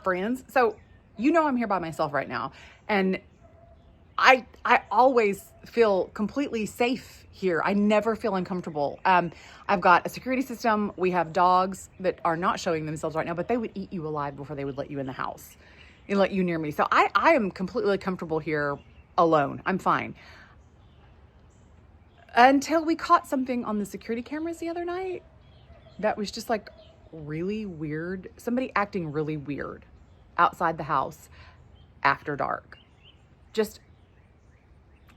friends. So, you know, I'm here by myself right now. And I always feel completely safe here. I never feel uncomfortable. I've got a security system. We have dogs that are not showing themselves right now, but they would eat you alive before they would let you in the house and let you near me. So I am completely comfortable here alone. I'm fine. Until we caught something on the security cameras the other night that was just like really weird. Somebody acting really weird outside the house after dark. Just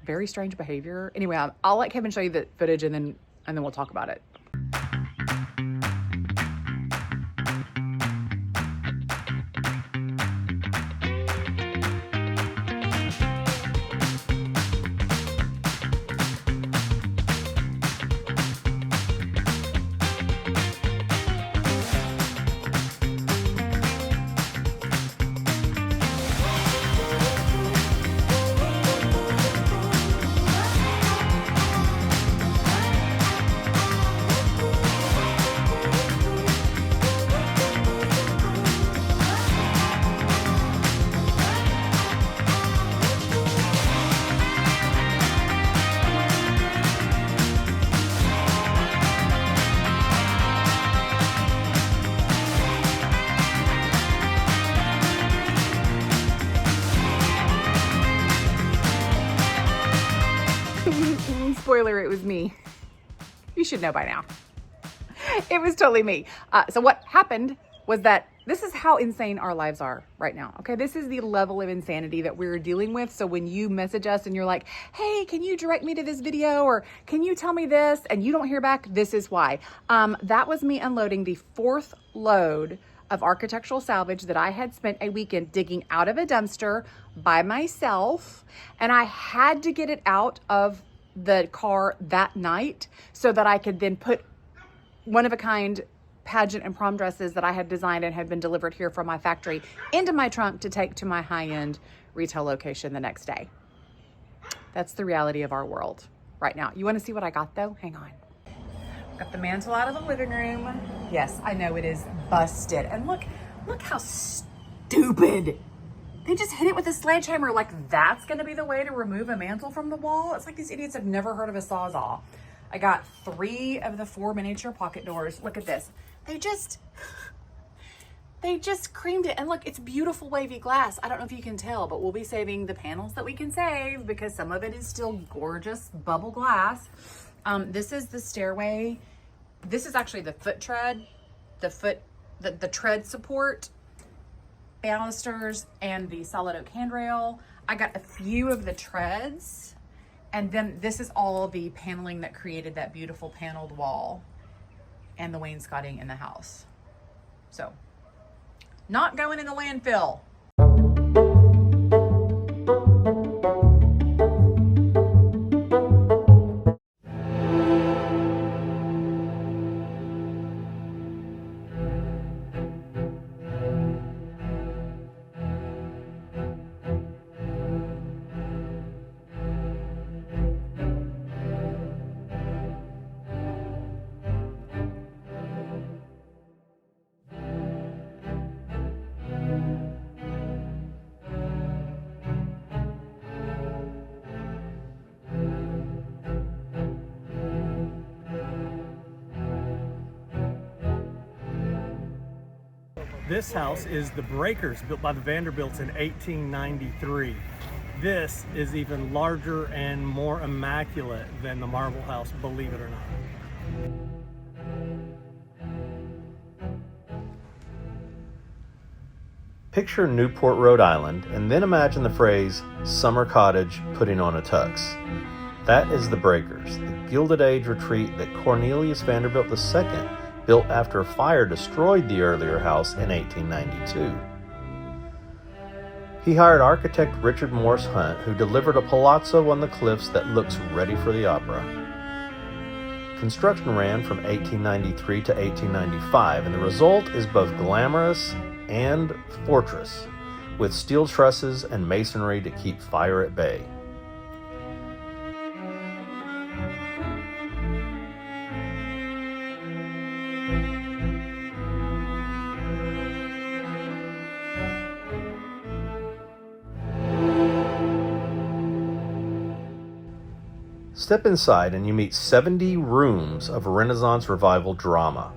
very strange behavior. Anyway, I'll let Kevin show you the footage and then we'll talk about it. Spoiler, it was me. You should know by now. It was totally me. So what happened was that this is how insane our lives are right now. Okay, this is the level of insanity that we're dealing with. So when you message us and you're like, hey, can you direct me to this video? Or can you tell me this? And you don't hear back, this is why. That was me unloading the 4th load of architectural salvage that I had spent a weekend digging out of a dumpster by myself. And I had to get it out of the car that night so that I could then put one-of-a-kind pageant and prom dresses that I had designed and had been delivered here from my factory into my trunk to take to my high-end retail location the next day. That's the reality of our world right now. You want to see what I got though? Hang on. Got the mantle out of the living room. Yes, I know it is busted. And look how stupid. They just hit it with a sledgehammer. Like that's gonna be the way to remove a mantle from the wall? It's like these idiots have never heard of a Sawzall. I got 3 of the 4 miniature pocket doors. Look at this. They just creamed it. And look, it's beautiful wavy glass. I don't know if you can tell, but we'll be saving the panels that we can save because some of it is still gorgeous bubble glass. This is the stairway. This is actually the foot tread, the tread support, banisters, and the solid oak handrail. I got a few of the treads, and then this is all the paneling that created that beautiful paneled wall and the wainscoting in the house. So, not going in the landfill. This house is the Breakers, built by the Vanderbilts in 1893. This is even larger and more immaculate than the Marble House, believe it or not. Picture Newport, Rhode Island, and then imagine the phrase, summer cottage putting on a tux. That is the Breakers, the Gilded Age retreat that Cornelius Vanderbilt II built after a fire destroyed the earlier house in 1892. He hired architect Richard Morse Hunt, who delivered a palazzo on the cliffs that looks ready for the opera. Construction ran from 1893 to 1895, and the result is both glamorous and fortress, with steel trusses and masonry to keep fire at bay. Step inside and you meet 70 rooms of Renaissance revival drama.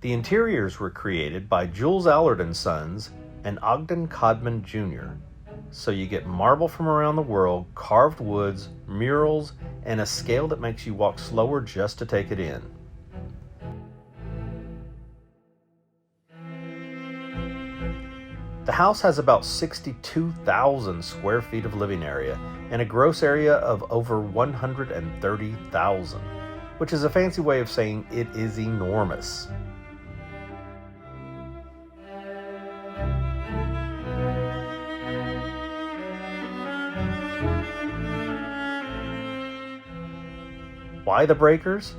The interiors were created by Jules Allard and Sons and Ogden Codman Jr. So you get marble from around the world, carved woods, murals, and a scale that makes you walk slower just to take it in. The house has about 62,000 square feet of living area and a gross area of over 130,000, which is a fancy way of saying it is enormous. Why the breakers?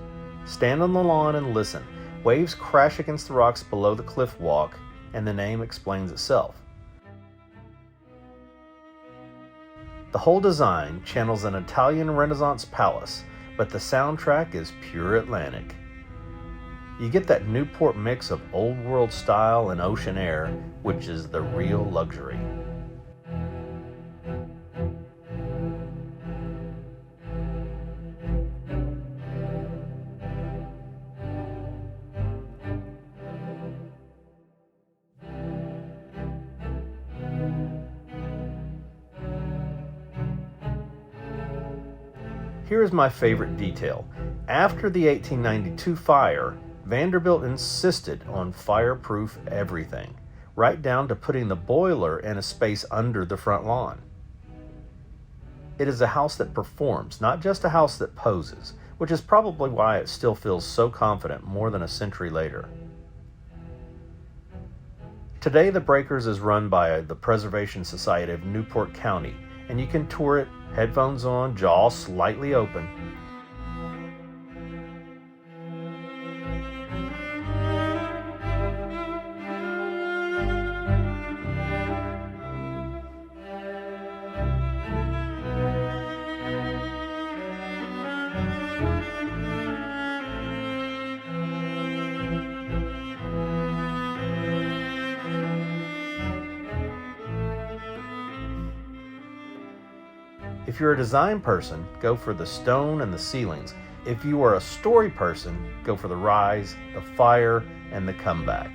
Stand on the lawn and listen. Waves crash against the rocks below the Cliffwalk, and the name explains itself. The whole design channels an Italian Renaissance palace, but the soundtrack is pure Atlantic. You get that Newport mix of old world style and ocean air, which is the real luxury. Here is my favorite detail. After the 1892 fire, Vanderbilt insisted on fireproof everything, right down to putting the boiler in a space under the front lawn. It is a house that performs, not just a house that poses, which is probably why it still feels so confident more than a century later. Today, the Breakers is run by the Preservation Society of Newport County, and you can tour it, headphones on, jaw slightly open. If you're a design person, go for the stone and the ceilings. If you are a story person, go for the rise, the fire, and the comeback.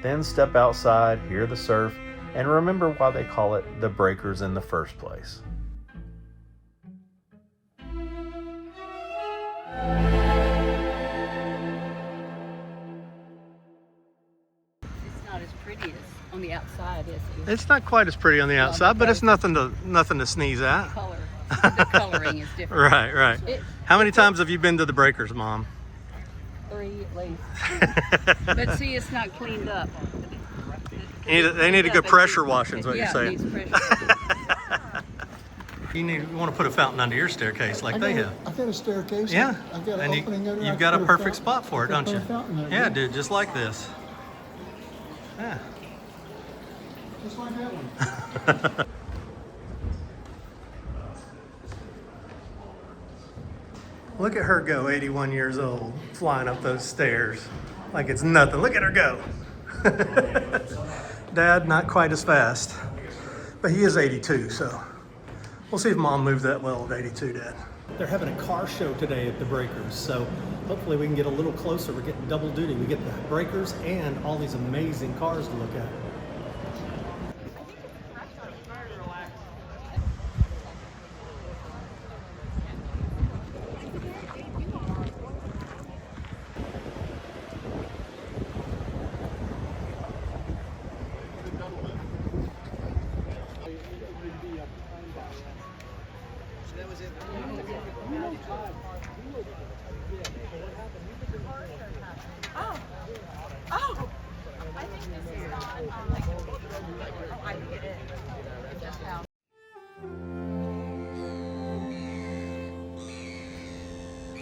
Then step outside, hear the surf, and remember why they call it the Breakers in the first place. It's not as pretty as on the outside, is it? It's not quite as pretty on the outside, but it's nothing to sneeze at. The coloring is different. Right. How many times have you been to the Breakers, Mom? 3 at least. But see, it's not cleaned up. They need a good pressure washing, is what you're It saying. needs pressure. You want to put a fountain under your staircase like they have. I've got a staircase. Yeah, I've got an and opening under. you've I got a put perfect fountain- spot for it, don't put you? a fountain there, Yeah, dude, just like this. Yeah. Just like that one. Look at her go, 81 years old, flying up those stairs like it's nothing. Look at her go. Dad, not quite as fast, but he is 82, so we'll see if Mom moves that well at 82, Dad. They're having a car show today at the Breakers, so hopefully we can get a little closer. We're getting double duty. We get the Breakers and all these amazing cars to look at.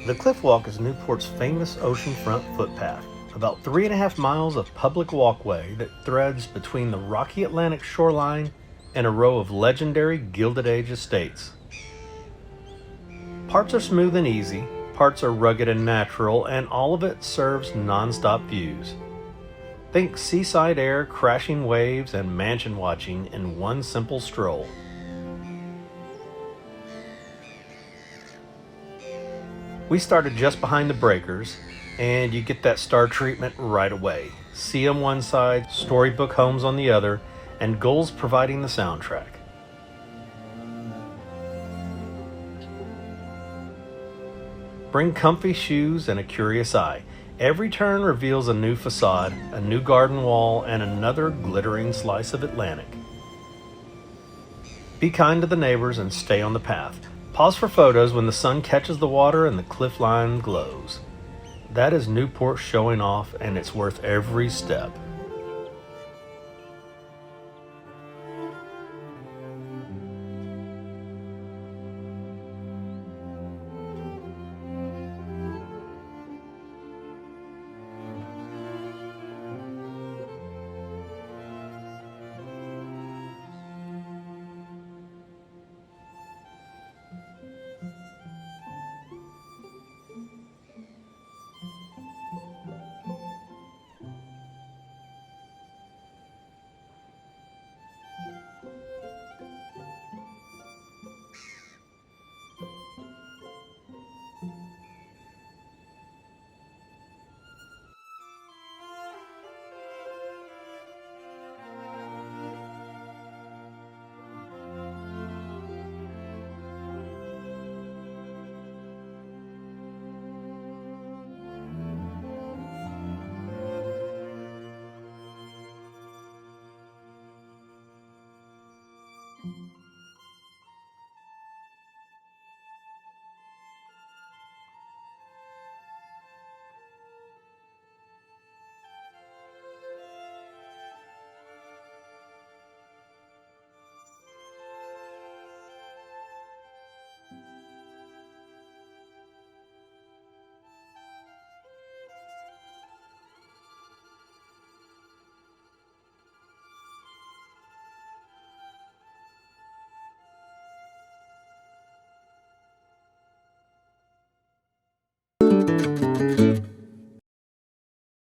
The Cliffwalk is Newport's famous oceanfront footpath, about 3.5 miles of public walkway that threads between the rocky Atlantic shoreline and a row of legendary Gilded Age estates. Parts are smooth and easy, parts are rugged and natural, and all of it serves non-stop views. Think seaside air, crashing waves, and mansion watching in one simple stroll. We started just behind the breakers, and you get that star treatment right away. Sea on one side, storybook homes on the other, and gulls providing the soundtrack. Bring comfy shoes and a curious eye. Every turn reveals a new facade, a new garden wall, and another glittering slice of Atlantic. Be kind to the neighbors and stay on the path. Pause for photos when the sun catches the water and the cliff line glows. That is Newport showing off, and it's worth every step.